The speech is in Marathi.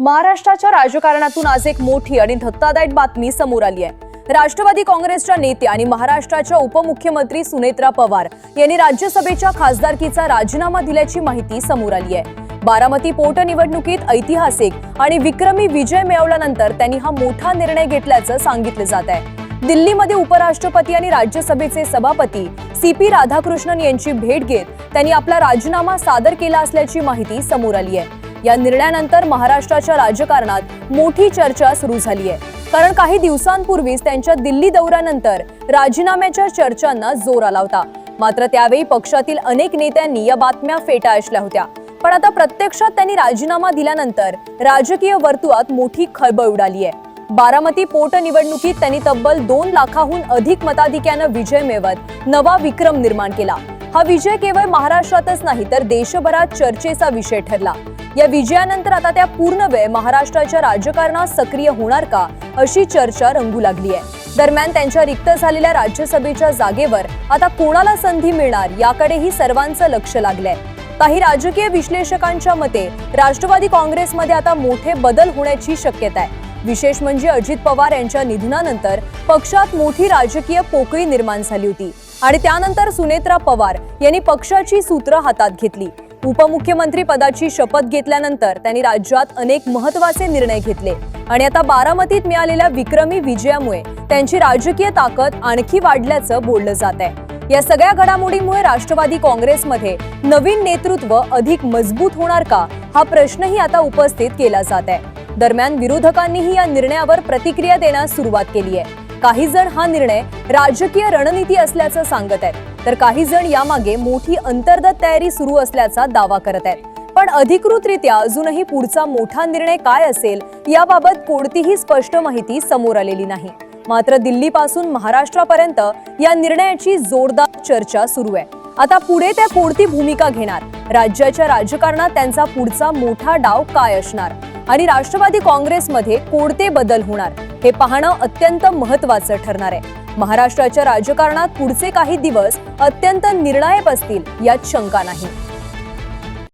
महाराष्ट्राच्या राजकारणातून आज एक मोठी आणि धक्कादायक बातमी समोर आली आहे। राष्ट्रवादी काँग्रेसच्या नेत्या आणि महाराष्ट्राच्या उपमुख्यमंत्री सुनेत्रा पवार यांनी राज्यसभेच्या खासदारकीचा राजीनामा दिल्याची माहिती समोर आली आहे। बारामती पोटनिवडणुकीत ऐतिहासिक आणि विक्रमी विजय मिळवल्यानंतर त्यांनी हा मोठा निर्णय घेतल्याचं सांगितलं जात आहे। दिल्लीमध्ये उपराष्ट्रपती आणि राज्यसभेचे सभापती CP राधाकृष्णन यांची भेट घेत त्यांनी आपला राजीनामा सादर केला असल्याची माहिती समोर आली आहे। या निर्णयानंतर महाराष्ट्राच्या राजकारणात मोठी चर्चा सुरू झाली आहे, कारण काही दिवसांपूर्वीच त्यांच्या दिल्ली दौऱ्यानंतर राजीनाम्याच्या चर्चांना जोर आला होता। मात्र त्यावेळी पक्षातील अनेक नेत्यांनी या बातम्या फेटाळल्या होत्या, पण आता प्रत्यक्षात त्यांनी राजीनामा दिल्यानंतर राजकीय वर्तुळात मोठी खळबळ उडाली आहे। बारामती पोटनिवडणुकीत त्यांनी तब्बल 2 लाखाहून अधिक मताधिक्याने विजय मिळवत नवा विक्रम निर्माण केला। हा विजय केवळ महाराष्ट्रातच नाही तर देशभरात चर्चेचा विषय ठरला। या विजयानंतर आता त्या पूर्ण वेळ महाराष्ट्राच्या राजकारणात सक्रिय होणार का अशी चर्चा रंगू लागली आहे। दरम्यान त्यांच्या रिक्त झालेल्या राज्यसभेच्या जागेवर आता कोणाला संधी मिळणार याकडेही सर्वांचं लक्ष लागलंय। काही राजकीय विश्लेषकांच्या मते राष्ट्रवादी काँग्रेसमध्ये आता मोठे बदल होण्याची शक्यता आहे। विशेष म्हणजे अजित पवार यांच्या निधनानंतर पक्षात मोठी राजकीय पोकळी निर्माण झाली होती आणि त्यानंतर सुनेत्रा पवार यांनी पक्षाची सूत्र हातात घेतली। उपमुख्यमंत्री पदाची शपथ घेतल्यानंतर त्यांनी राज्यात अनेक महत्त्वाचे निर्णय घेतले आणि आता बारामतीत मिळालेल्या विक्रमी विजयामुळे त्यांची राजकीय ताकद आणखी वाढल्याचं बोललं जात आहे। या सगळ्या घडामोडींमुळे राष्ट्रवादी काँग्रेसमध्ये नवीन नेतृत्व अधिक मजबूत होणार का हा प्रश्नही आता उपस्थित केला जात आहे। दरम्यान विरोधकांनीही या निर्णयावर प्रतिक्रिया देण्यास सुरुवात केली आहे। काही जण हा निर्णय राजकीय रणनीती असल्याचं सांगत आहेत, तर काही जण यामागे मोठी अंतर्गत तयारी सुरू असल्याचा दावा करत आहेत। पण अधिकृतरित्या अजूनही पुढचा मोठा निर्णय काय असेल याबाबत कोणतीही स्पष्ट माहिती समोर आलेली नाही। मात्र दिल्लीपासून महाराष्ट्रापर्यंत या निर्णयाची जोरदार चर्चा सुरू आहे। आता पुढे त्या कोणती भूमिका घेणार, राज्याच्या राजकारणात त्यांचा पुढचा मोठा डाव काय असणार आणि राष्ट्रवादी काँग्रेसमध्ये कोणते बदल होणार हे पाहणं अत्यंत महत्त्वाचं ठरणार आहे। महाराष्ट्राच्या राजकारणात पुढचे काही दिवस अत्यंत निर्णायक असतील यात शंका नाही।